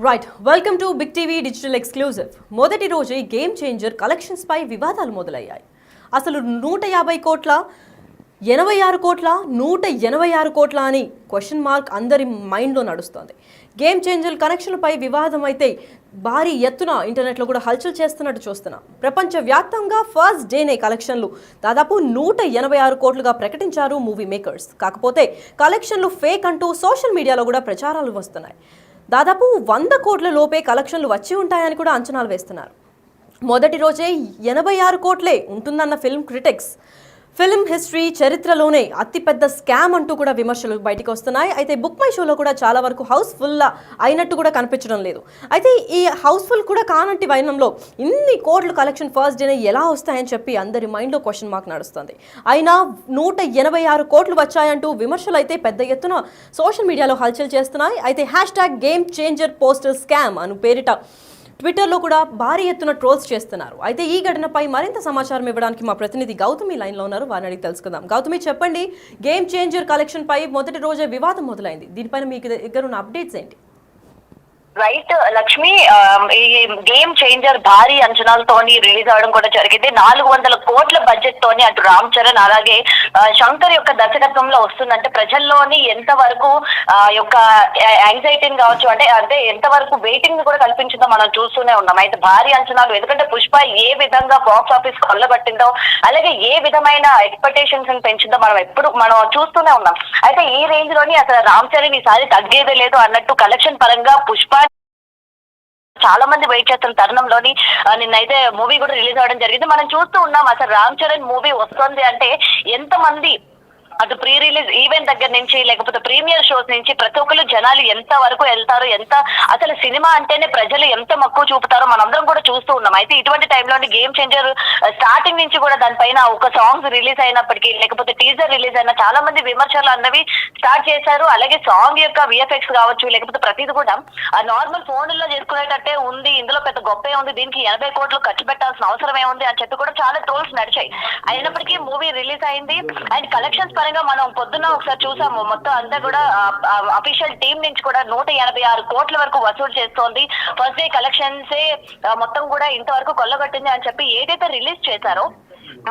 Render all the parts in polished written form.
Right welcome to Big TV digital exclusive. మొదటి రోజే game changer collections పై వివాదాలు మొదలయ్యాయి. అసలు 150 కోట్ల 86 కోట్ల 186 కోట్ల అని క్వశ్చన్ మార్క్ అందరి మైండ్లో నడుస్తోంది. గేమ్ చేంజర్ కనెక్షన్లపై వివాదం అయితే భారీ ఎత్తున ఇంటర్నెట్లో కూడా హల్చల్ చేస్తున్నట్టు చూస్తున్నాం. ప్రపంచవ్యాప్తంగా ఫస్ట్ డేనే కలెక్షన్లు దాదాపు 186 కోట్లుగా ప్రకటించారు మూవీ మేకర్స్. కాకపోతే కలెక్షన్లు ఫేక్ అంటూ సోషల్ మీడియాలో కూడా ప్రచారాలు వస్తున్నాయి. దాదాపు 100 కోట్ల లోపే కలెక్షన్లు వచ్చి ఉంటాయని కూడా అంచనాలు వేస్తున్నారు. మొదటి రోజే 86 కోట్లే ఉంటుందన్న ఫిల్మ్ క్రిటిక్స్. ఫిల్మ్ హిస్టరీ చరిత్రలోనే అతిపెద్ద స్కామ్ అంటూ కూడా విమర్శలు బయటకు వస్తున్నాయి. అయితే బుక్ మై షోలో కూడా చాలా వరకు హౌస్ఫుల్ అయినట్టు కూడా కనిపించడం లేదు. అయితే ఈ హౌస్ఫుల్ కూడా కానంటి వైనంలో ఇన్ని కోట్ల కలెక్షన్ ఫస్ట్ డేనే ఎలా వస్తాయని చెప్పి అందరి మైండ్లో క్వశ్చన్ మార్క్ నడుస్తుంది. అయినా 186 కోట్లు వచ్చాయంటూ విమర్శలు అయితే పెద్ద ఎత్తున సోషల్ మీడియాలో హల్చల్ చేస్తున్నాయి. అయితే #గేమ్ చేంజర్ పోస్టర్ స్కామ్ అను పేరిట ట్విట్టర్లో కూడా భారీ ఎత్తున ట్రోల్స్ చేస్తున్నారు. అయితే ఈ ఘటనపై మరింత సమాచారం ఇవ్వడానికి మా ప్రతినిధి గౌతమి లైన్లో ఉన్నారు. వారిని అడిగి తెలుసుకుందాం. గౌతమి, చెప్పండి, గేమ్ చేంజర్ కలెక్షన్ పై మొదటి రోజే వివాదం మొదలైంది. దీనిపైన మీకు దగ్గర ఉన్న అప్డేట్స్ ఏంటి? రైట్ లక్ష్మి, ఈ గేమ్ చేంజర్ భారీ అంచనాలతోని రిలీజ్ అవడం కూడా జరిగింది. 400 కోట్ల బడ్జెట్ తోని అటు రామ్ చరణ్ అలాగే శంకర్ యొక్క దర్శకత్వంలో వస్తుందంటే ప్రజల్లోని ఎంత వరకు యొక్క యాంగ్జైటీని కావచ్చు, అంటే ఎంత వరకు వెయిటింగ్ కూడా కల్పించిందో మనం చూస్తూనే ఉన్నాం. అయితే భారీ అంచనాలు, ఎందుకంటే పుష్ప ఏ విధంగా బాక్స్ ఆఫీస్ కొల్లగొట్టిందో అలాగే ఏ విధమైన ఎక్స్పెక్టేషన్స్ పెంచిందో మనం చూస్తూనే ఉన్నాం. అయితే ఈ రేంజ్ లోని అసలు రామ్ చరణ్ ఈసారి తగ్గేదే లేదు అన్నట్టు కలెక్షన్ పరంగా పుష్ప చాలా మంది వెయిట్ చేస్తున్న తరుణంలోని నిన్నైతే మూవీ కూడా రిలీజ్ అవ్వడం జరిగింది. మనం చూస్తూ ఉన్నాం అసలు రామ్ చరణ్ మూవీ వస్తుంది అంటే ఎంత మంది అటు ప్రీ రిలీజ్ ఈవెంట్ దగ్గర నుంచి లేకపోతే ప్రీమియర్ షోస్ నుంచి ప్రతి ఒక్కరు జనాలు ఎంత వరకు వెళ్తారు, ఎంత అసలు సినిమా అంటేనే ప్రజలు ఎంత మక్కువ చూపుతారో మనందరం కూడా చూస్తూ ఉన్నాం. అయితే ఇటువంటి టైంలోని గేమ్ చేంజర్ స్టార్టింగ్ నుంచి కూడా దానిపైన ఒక సాంగ్స్ రిలీజ్ అయినప్పటికీ లేకపోతే టీజర్ రిలీజ్ అయినా చాలా మంది విమర్శలు అన్నవి స్టార్ట్ చేశారు. అలాగే సాంగ్ యొక్క విఎఫ్ఎక్స్ కావచ్చు లేకపోతే ప్రతిది కూడా నార్మల్ ఫోన్లలో చేసుకునేటట్టే ఉంది, ఇందులో పెద్ద గొప్పే ఉంది, దీనికి 80 కోట్లు ఖర్చు పెట్టాల్సిన అవసరం ఏముంది అని చెప్పి కూడా చాలా ట్రోల్స్ నడిచాయి. అయినప్పటికీ మూవీ రిలీజ్ అయింది అండ్ కలెక్షన్స్ మనం పొద్దున్న ఒకసారి చూసాము. మొత్తం అంతా కూడా అఫీషియల్ టీమ్ నుంచి కూడా 186 కోట్ల వరకు వసూలు చేస్తోంది. ఫస్ట్ డే కలెక్షన్స్ మొత్తం కూడా ఇంతవరకు కొల్లగొట్టింది అని చెప్పి ఏదైతే రిలీజ్ చేశారో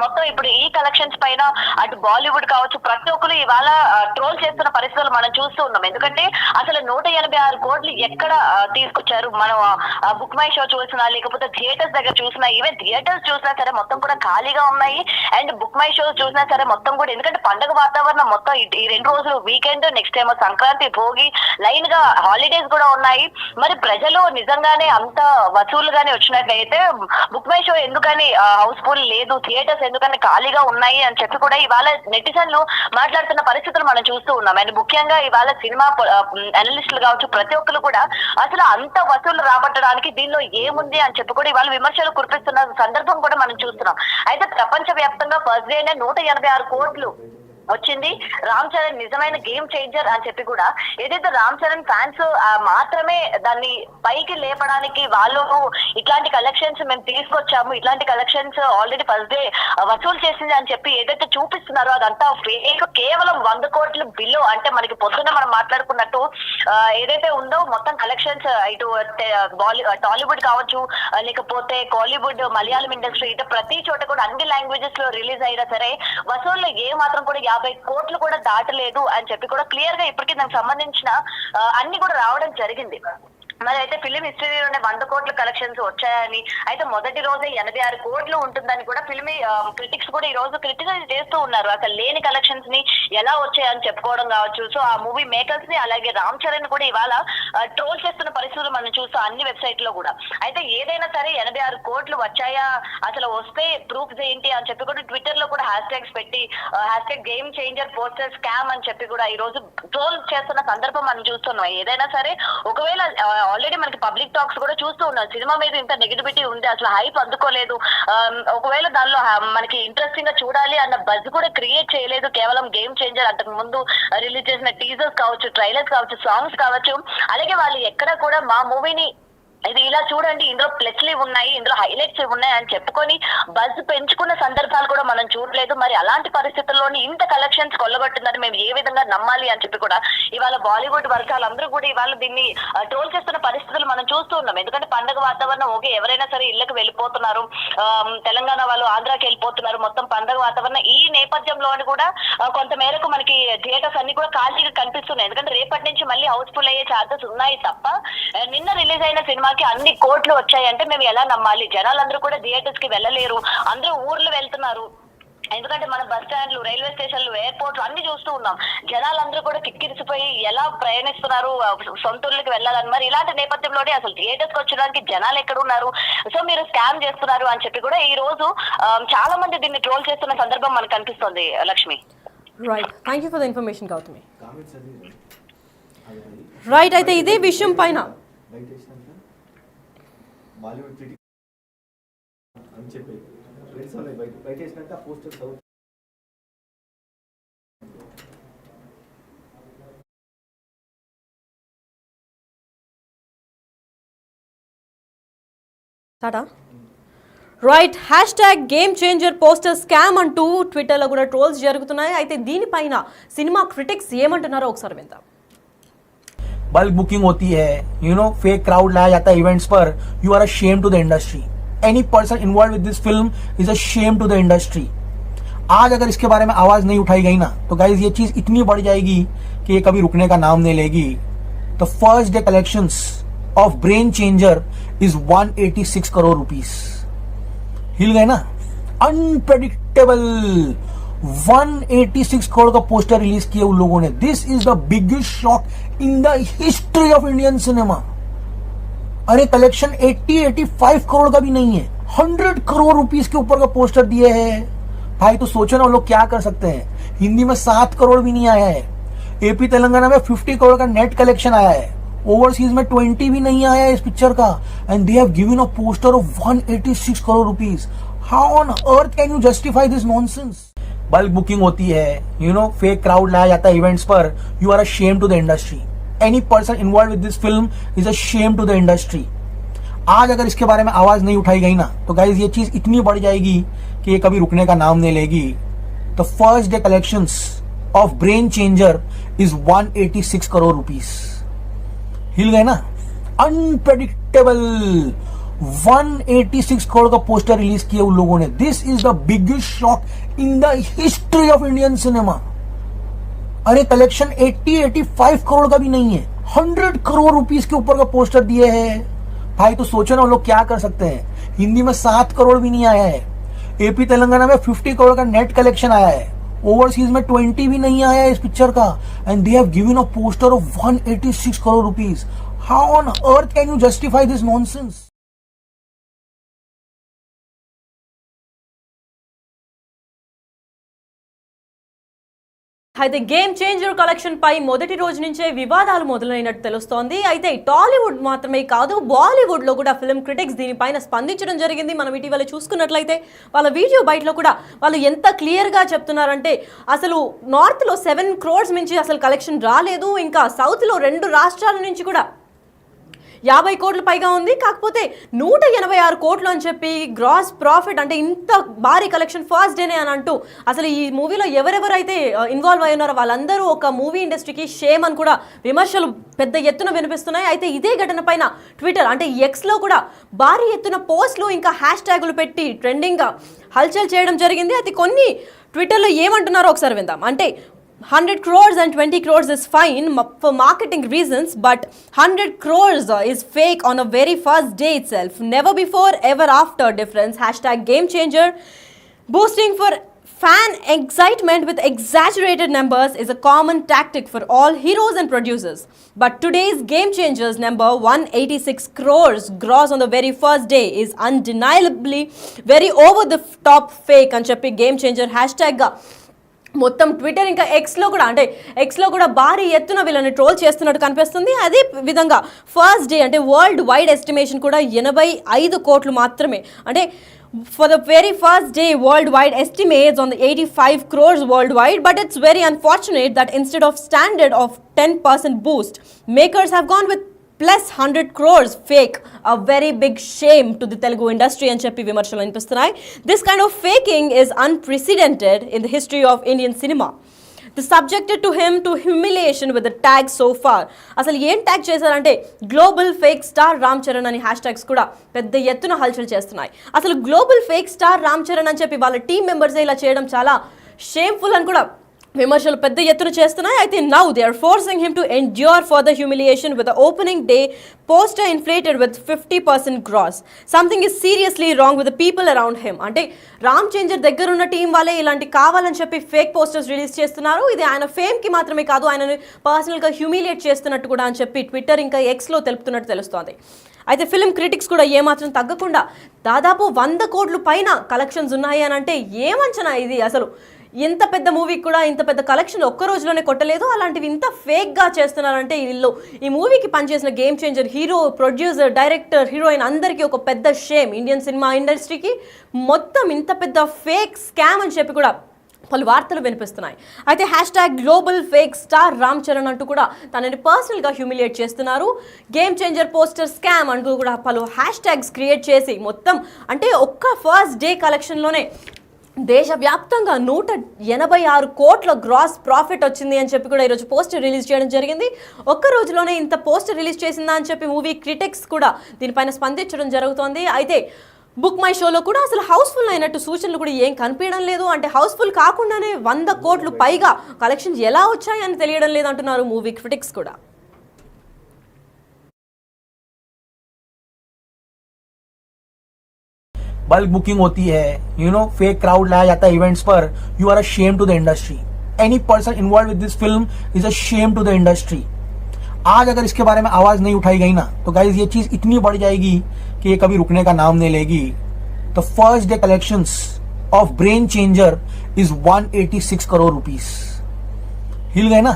మొత్తం ఇప్పుడు ఈ కలెక్షన్స్ పైన అటు బాలీవుడ్ కావచ్చు ప్రతి ఒక్కరు ఇవాళ ట్రోల్ చేస్తున్న పరిస్థితులు మనం చూస్తూ ఉన్నాం. ఎందుకంటే అసలు 186 కోట్లు ఎక్కడ తీసుకొచ్చారు? మనం బుక్ మై షో చూసినా లేకపోతే థియేటర్స్ దగ్గర చూసినా, ఈవెన్ థియేటర్స్ చూసినా సరే మొత్తం కూడా ఖాళీగా ఉన్నాయి. అండ్ బుక్ మై షోస్ చూసినా సరే మొత్తం కూడా, ఎందుకంటే పండుగ వాతావరణం మొత్తం ఈ 2 రోజులు వీకెండ్, నెక్స్ట్ ఏమో సంక్రాంతి, భోగి, లైన్ గా హాలిడేస్ కూడా ఉన్నాయి. మరి ప్రజలు నిజంగానే అంత వసూలుగానే వచ్చినట్లయితే బుక్ మై షో ఎందుకని హౌస్ఫుల్ లేదు, థియేటర్స్ ఎందుకని ఖాళీగా ఉన్నాయి అని చెప్పి కూడా ఇవాళ నెటిజన్లు మాట్లాడుతున్న పరిస్థితులు మనం చూస్తూ ఉన్నాం. అండ్ ముఖ్యంగా ఇవాళ సినిమా అనలిస్టులు కావచ్చు ప్రతి ఒక్కరు కూడా అసలు అంత వసూలు రాబట్టడానికి దీనిలో ఏముంది అని చెప్పి కూడా ఇవాళ విమర్శలు కురిపిస్తున్న సందర్భం కూడా మనం చూస్తున్నాం. అయితే ప్రపంచ వ్యాప్తంగా ఫస్ట్ డేనే 186 కోట్లు వచ్చింది. రామ్ చరణ్ నిజమైన గేమ్ చేంజర్ అని చెప్పి కూడా ఏదైతే రామ్ చరణ్ ఫ్యాన్స్ మాత్రమే దాన్ని పైకి లేపడానికి వాళ్ళు ఇట్లాంటి కలెక్షన్స్ మేము తీసుకొచ్చాము, ఇట్లాంటి కలెక్షన్స్ ఆల్రెడీ ఫస్ట్ డే వసూలు చేసింది అని చెప్పి ఏదైతే చూపిస్తున్నారో అదంతా ఫేక్. కేవలం 100 కోట్ల బిల్లు, అంటే మనకి పొద్దున్న మనం మాట్లాడుకున్నట్టు ఏదైతే ఉందో మొత్తం కలెక్షన్స్ ఇటు టాలీవుడ్ కావచ్చు లేకపోతే కాలీవుడ్, మలయాళం ఇండస్ట్రీ, ఇటు ప్రతి చోట కూడా అన్ని లాంగ్వేజెస్ లో రిలీజ్ అయినా సరే వసూళ్ళు ఏ మాత్రం కూడా 50 కోట్లు కూడా దాటలేదు అని చెప్పి కూడా క్లియర్ గా ఇప్పటికీ దానికి సంబంధించిన అన్ని కూడా రావడం జరిగింది. మరి అయితే ఫిలిం హిస్టరీలోనే 100 కోట్ల కలెక్షన్స్ వచ్చాయని, అయితే మొదటి రోజే 86 కోట్లు ఉంటుందని కూడా ఫిల్మ్ క్రిటిక్స్ కూడా ఈ రోజు క్రిటిసైజ్ చేస్తూ ఉన్నారు. అసలు లేని కలెక్షన్స్ ని ఎలా వచ్చాయని చెప్పుకోవడం కావచ్చు. సో ఆ మూవీ మేకర్స్ ని అలాగే రామ్ చరణ్ కూడా ఇవాళ ట్రోల్ చేస్తున్న పరిస్థితులు మనం చూస్తాం అన్ని వెబ్సైట్ లో కూడా. అయితే ఏదైనా సరే 86 కోట్లు వచ్చాయా, అసలు వస్తే ప్రూఫ్స్ ఏంటి అని చెప్పి కూడా ట్విట్టర్ లో కూడా హ్యాష్ పెట్టి #గేమ్ చేంజర్ పోస్టర్ స్కామ్ అని చెప్పి కూడా ఈ రోజు ట్రోల్ చేస్తున్న సందర్భం మనం చూస్తున్నాం. ఏదైనా సరే ఒకవేళ ఆల్రెడీ మనకి పబ్లిక్ టాక్స్ కూడా చూస్తూ ఉన్నాం, సినిమా మీద ఇంత నెగిటివిటీ ఉంది, అసలు హైప్ అందుకోలేదు, ఒకవేళ దానిలో మనకి ఇంట్రెస్టింగ్ గా చూడాలి అన్న బజ్ కూడా క్రియేట్ చేయలేదు. కేవలం గేమ్ చేంజర్ అంతకు ముందు రిలీజ్ చేసిన టీజర్స్ కావచ్చు, ట్రైలర్స్ కావచ్చు, సాంగ్స్ కావచ్చు, అలాగే వాళ్ళు ఎక్కడ కూడా మా మూవీని ఇది ఇలా చూడండి, ఇందులో ప్లస్లు ఉన్నాయి, ఇందులో హైలైట్స్ ఉన్నాయి అని చెప్పుకొని బజ్ పెంచుకున్న సందర్భాలు కూడా మనం చూడలేదు. మరి అలాంటి పరిస్థితుల్లోని ఇంత కలెక్షన్స్ కొల్లగొట్టిందని మేము ఏ విధంగా నమ్మాలి అని చెప్పి కూడా ఇవాళ బాలీవుడ్ వర్గాలందరూ కూడా ఇవాళ దీన్ని ట్రోల్ చేస్తున్న పరిస్థితులు మనం చూస్తూ ఉన్నాం. ఎందుకంటే పండుగ వాతావరణం ఓకే, ఎవరైనా సరే ఇళ్ళకి వెళ్ళిపోతున్నారు, తెలంగాణ వాళ్ళు ఆంధ్రాకి వెళ్ళిపోతున్నారు, మొత్తం పండుగ వాతావరణం. ఈ నేపథ్యంలోని కూడా కొంత మేరకు మనకి థియేటర్స్ అన్ని కూడా ఖాళీగా కనిపిస్తున్నాయి. ఎందుకంటే రేపటి నుంచి మళ్ళీ హౌస్ఫుల్ అయ్యే ఛాన్సెస్ ఉన్నాయి తప్ప నిన్న రిలీజ్ అయిన సినిమాకి అన్ని కోట్లు వచ్చాయంటే మేము ఎలా నమ్మాలి? జనాలందరూ కూడా థియేటర్స్ కి వెళ్ళలేరు, అందరూ ఊర్లు వెళ్తున్నారు. ఎందుకంటే మన బస్ స్టాండ్లు, రైల్వే స్టేషన్లు, ఎయిర్పోర్ట్లు అన్ని చూస్తూ ఉన్నాం. జనాలందరూ కూడా కిక్కిరిసిపోయి ఎలా ప్రయాణిస్తున్నారు సొంత ఊర్లకి వెళ్ళాలని. మరి ఇలాంటి నేపథ్యంలోనే అసలు థియేటర్స్ కి వచ్చడానికి జనాలు ఎక్కడ ఉన్నారు? సో మీరు స్కామ్ చేస్తున్నారు అని చెప్పి కూడా ఈ రోజు చాలా మంది దీన్ని ట్రోల్ చేస్తున్న సందర్భం మనకు కనిపిస్తుంది. Lakshmi, right, thank you for the information Gautami. Right, అయితే ఇదే విషయం పైన బాలీవుడ్ క్రిటిక్ అని చెప్పి బయట వేసినాక posters Tata. Right, hash tag game changer poster scam అంటూ ట్విట్టర్లో కూడా ట్రోల్స్ జరుగుతున్నాయి. అయితే దీనిపైన సినిమా క్రిటిక్స్ ఏమంటున్నారో ఒకసారి విందాం. बल्क बुकिंग होती है, फेक क्राउड लाया जाता है इवेंट्स पर. You are a shame to the industry. Any person involve with this film is a shame to the industry. आज अगर इसके बारे में आवाज नहीं उठाई गई ना तो गाइज ये चीज इतनी बढ़ जाएगी कि ये कभी रुकने का नाम नहीं लेगी. The first day collections of brain changer is 186 crore rupees. हिल गए ना, अनप्रेडिक्टेबल. 186 करोड़ का पोस्टर रिलीज किया उन लोगों ने. This is the biggest shock in the history of Indian cinema. अरे कलेक्शन 85 करोड़ का भी नहीं है, 100 करोड़ रुपीस के ऊपर का पोस्टर दिए हैं भाई. तो सोचो ना लोग क्या कर सकते हैं. हिंदी में 7 करोड़ भी नहीं आया है. एपी तेलंगाना में 50 करोड़ का नेट कलेक्शन आया है. ओवरसीज में 20 भी नहीं आया है इस पिक्चर का. And they have given a poster of 186 crore rupees. How on earth can you justify this nonsense? Bulk booking होती है, फेक क्राउड लाया जाता है इवेंट्स पर. You are a shame to the industry. Any person involve with this film is a shame to the industry. आज अगर इसके बारे में आवाज नहीं उठाई गई ना तो गाइज ये चीज इतनी बढ़ जाएगी कि ये कभी रुकने का नाम नहीं लेगी. The first day collections of brain changer is 186 crore rupees. हिल गए ना, अनप्रेडिक्टेबल. 186 करोड़ का पोस्टर रिलीज किया उन लोगों ने. This is the biggest shock in the history of Indian cinema. अरे कलेक्शन 85 करोड़ का भी नहीं है, 100 करोड़ रुपीस के ऊपर का पोस्टर दिए हैं भाई. तो सोचो ना लोग क्या कर सकते हैं. हिंदी में 7 करोड़ भी नहीं आया है. एपी तेलंगाना में 50 करोड़ का नेट कलेक्शन आया है. ओवरसीज में 20 भी नहीं आया है इस पिक्चर का. And they have given a poster of 186 crore rupees. How on earth can you justify this nonsense? అయితే గేమ్ చేంజర్ కలెక్షన్ పై మొదటి రోజు నుంచే వివాదాలు మొదలైనట్టు తెలుస్తోంది. అయితే టాలీవుడ్ మాత్రమే కాదు, బాలీవుడ్ లో కూడా ఫిల్మ్ క్రిటిక్స్ దీనిపైన స్పందించడం జరిగింది. మనం ఇటీవల చూసుకున్నట్లయితే వాళ్ళ వీడియో బయటలో కూడా వాళ్ళు ఎంత క్లియర్ గా చెప్తున్నారంటే అసలు నార్త్ లో 7 crores మించి అసలు కలెక్షన్ రాలేదు. ఇంకా సౌత్ లో 2 రాష్ట్రాల నుంచి కూడా 50 కోట్ల పైగా ఉంది. కాకపోతే 186 కోట్లు అని చెప్పి గ్రాస్ ప్రాఫిట్, అంటే ఇంత భారీ కలెక్షన్ ఫస్ట్ డేనే అని అంటూ అసలు ఈ మూవీలో ఎవరెవరైతే ఇన్వాల్వ్ అయి ఉన్నారో వాళ్ళందరూ ఒక మూవీ ఇండస్ట్రీకి షేమ్ అని కూడా విమర్శలు పెద్ద ఎత్తున వినిపిస్తున్నాయి. అయితే ఇదే ఘటన పైన ట్విట్టర్ అంటే ఎక్స్లో కూడా భారీ ఎత్తున పోస్టులు ఇంకా హ్యాష్ ట్యాగులు పెట్టి ట్రెండింగ్గా హల్చల్ చేయడం జరిగింది. అయితే కొన్ని ట్విట్టర్లో ఏమంటున్నారో ఒకసారి విందాం. అంటే 100 crores and 20 crores is fine for marketing reasons, but 100 crores is fake on a very first day itself. Never before, ever after difference. Hashtag game changer. Boosting for fan excitement with exaggerated numbers is a common tactic for all heroes and producers. But today's game changers number 186 crores gross on the very first day is undeniably very over the top fake అని చెప్పి game changer hashtag మొత్తం Twitter ఇంకా ఎక్స్లో కూడా అంటే ఎక్స్లో కూడా భారీ ఎత్తున వీళ్ళని ట్రోల్ చేస్తున్నట్టు కనిపిస్తుంది. అదే విధంగా ఫస్ట్ డే అంటే వరల్డ్ వైడ్ ఎస్టిమేషన్ కూడా 85 కోట్లు మాత్రమే. అంటే for the very first day worldwide estimates on the 85 crores worldwide, but it's very unfortunate that instead of standard of 10% boost, makers have gone with plus 100 crores fake, a very big shame to the Telugu industry అని చెప్పి విమర్శలు వినిపిస్తున్నాయి. This kind of faking is unprecedented in the history of Indian cinema. The subjected to him to humiliation with the tag so far. అసలు ఏం tag చేశారంటే global fake star Ram Charan అని hashtags కూడా పెద్ద ఎత్తున హల్చల్ చేస్తున్నాయి. అసలు global fake star Ram Charan అని చెప్పి వాళ్ళ టీం మెంబర్సే ఇలా చేయడం చాలా షేమ్ఫుల్ అని కూడా విమర్శలు పెద్ద ఎత్తున చేస్తున్నాయి. అయితే now they are forcing him to endure for the humiliation with the opening day poster inflated with 50% gross. Something is seriously wrong with the people around him. అంటే రామ్ చేంజర్ దగ్గర ఉన్న టీం వాళ్ళే ఇలాంటి కావాలని చెప్పి ఫేక్ పోస్టర్స్ రిలీజ్ చేస్తున్నారు. ఇది ఆయన ఫేమ్కి మాత్రమే కాదు, ఆయనను పర్సనల్గా హ్యూమిలియేట్ చేస్తున్నట్టు కూడా అని చెప్పి ట్విట్టర్ ఇంకా ఎక్స్లో తెలుపుతున్నట్టు తెలుస్తోంది. అయితే ఫిల్మ్ క్రిటిక్స్ కూడా ఏమాత్రం తగ్గకుండా దాదాపు 100 కోట్ల పైన కలెక్షన్స్ ఉన్నాయి అని అంటే ఏమంచనా ఇది? అసలు ఇంత పెద్ద మూవీకి కూడా ఇంత పెద్ద కలెక్షన్ ఒక్క రోజులోనే కొట్టలేదు. అలాంటివి ఇంత ఫేక్గా చేస్తున్నారంటే వీళ్ళు ఈ మూవీకి పనిచేసిన game changer hero, producer, director, heroine అందరికీ ఒక పెద్ద షేమ్. ఇండియన్ సినిమా ఇండస్ట్రీకి మొత్తం ఇంత పెద్ద ఫేక్ స్కామ్ అని చెప్పి కూడా పలు వార్తలు వినిపిస్తున్నాయి. అయితే hash tag global fake star Ram Charan అంటూ కూడా తనని పర్సనల్గా హ్యూమిలియేట్ చేస్తున్నారు. గేమ్ చేంజర్ పోస్టర్ స్కామ్ అంటూ కూడా పలు హ్యాష్ ట్యాగ్స్ క్రియేట్ చేసి మొత్తం అంటే ఒక్క ఫస్ట్ డే కలెక్షన్లోనే దేశవ్యాప్తంగా 186 కోట్ల గ్రాస్ ప్రాఫిట్ వచ్చింది అని చెప్పి కూడా ఈరోజు పోస్టర్ రిలీజ్ చేయడం జరిగింది. ఒక్క రోజులోనే ఇంత పోస్టర్ రిలీజ్ చేసిందా అని చెప్పి మూవీ క్రిటిక్స్ కూడా దీనిపైన స్పందించడం జరుగుతోంది. అయితే బుక్ మై షోలో కూడా అసలు హౌస్ఫుల్ అయినట్టు సూచనలు కూడా ఏం కనిపించడం లేదు. అంటే హౌస్ఫుల్ కాకుండానే 100 కోట్లు పైగా కలెక్షన్స్ ఎలా వచ్చాయి అని తెలియడం లేదు అంటున్నారు మూవీ క్రిటిక్స్ కూడా. बल्क बुकिंग होती है, फेक क्राउड लाया जाता है इवेंट्स पर. You are a shame to the industry. Any person involve with this film is a shame to the industry. आज अगर इसके बारे में आवाज नहीं उठाई गई ना तो गाइज ये चीज इतनी बढ़ जाएगी कि ये कभी रुकने का नाम नहीं लेगी. The first day collections of brain changer is 186 crore rupees. हिल गए ना?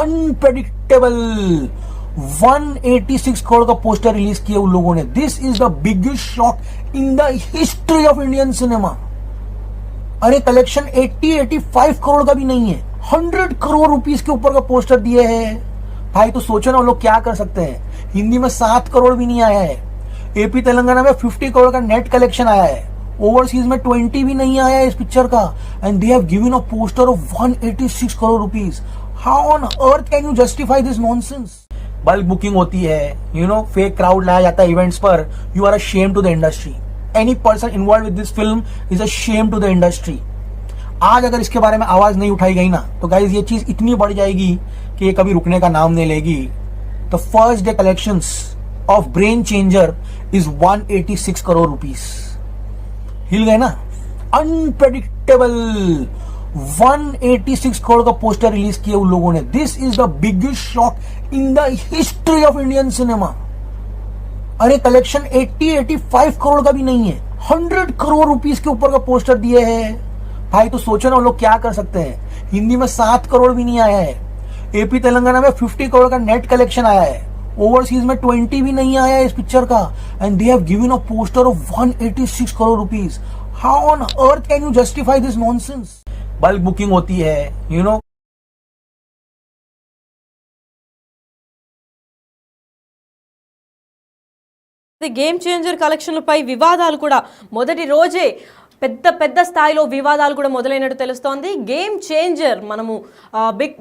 अनप्रेडिक्टेबल 186 करोड़ का पोस्टर रिलीज किया उन लोगों ने. This is the biggest shock in the history of Indian cinema. अरे कलेक्शन 80-85 करोड़ का भी नहीं है, 100 करोड़ रुपीस के ऊपर का पोस्टर दिए हैं भाई. तो सोचो ना वो लोग क्या कर सकते हैं. हिंदी में 7 करोड़ भी नहीं आया है. एपी तेलंगाना में 50 करोड़ का नेट कलेक्शन आया है. ओवरसीज में 20 भी नहीं आया है इस पिक्चर का. And they have given a poster of 186 crore rupees. How on earth can you justify this nonsense? Bulk booking होती है, फेक क्राउड लाया जाता है इवेंट्स पर. You are a shame to the industry. Any person involve with this film is a shame to the industry. आज अगर इसके बारे में आवाज नहीं उठाई गई ना तो गाइज ये चीज इतनी बढ़ जाएगी कि ये कभी रुकने का नाम नहीं लेगी. The first day collections of brain changer is 186 crore rupees. हिल गए ना? अनप्रेडिक्टेबल 186 करोड़ का पोस्टर रिलीज किया उन लोगों ने. This is the biggest shock in the history of Indian cinema. अरे कलेक्शन 80-85 करोड़ का भी नहीं है, 100 करोड़ रुपीस के ऊपर का पोस्टर दिए हैं भाई. तो सोचो ना वो लोग क्या कर सकते हैं. हिंदी में 7 करोड़ भी नहीं आया है. एपी तेलंगाना में 50 करोड़ का नेट कलेक्शन आया है. ओवरसीज में 20 भी नहीं आया है इस पिक्चर का. And they have given a poster of 186 crore rupees. How on earth can you justify this nonsense? Bulk booking होती है, గేమ్ చేంజర్ కలెక్షన్లపై వివాదాలు కూడా మొదటి రోజే పెద్ద స్థాయిలో వివాదాలు కూడా మొదలైనట్టు తెలుస్తోంది. గేమ్ చేంజర్ మనము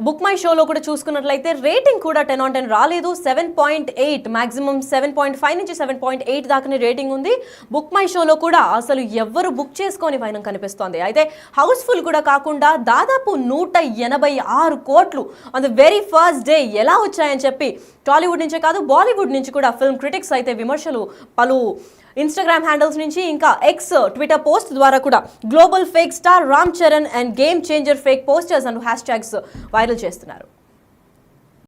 బుక్ మై షోలో కూడా చూసుకున్నట్లయితే రేటింగ్ కూడా 10 on 10 రాలేదు. 7.8 మాక్సిమం 7.5 నుంచి 7.8 దాకానే రేటింగ్ ఉంది. బుక్ మై షోలో కూడా అసలు ఎవ్వరు బుక్ చేసుకొని వైనం కనిపిస్తోంది. అయితే హౌస్ఫుల్ కూడా కాకుండా దాదాపు 186 కోట్లు on the very first day ఎలా వచ్చాయని చెప్పి టాలీవుడ్ నుంచే కాదు బాలీవుడ్ నుంచి కూడా ఫిల్మ్ క్రిటిక్స్ అయితే విమర్శలు పలు ఇన్స్టాగ్రామ్ హ్యాండిల్స్ నుంచి ఇంకా ఎక్స్ ట్విట్టర్ పోస్ట్ ద్వారా కూడా global fake star Ram Charan and game changer fake posters and hash tags viral చేస్తున్నారు.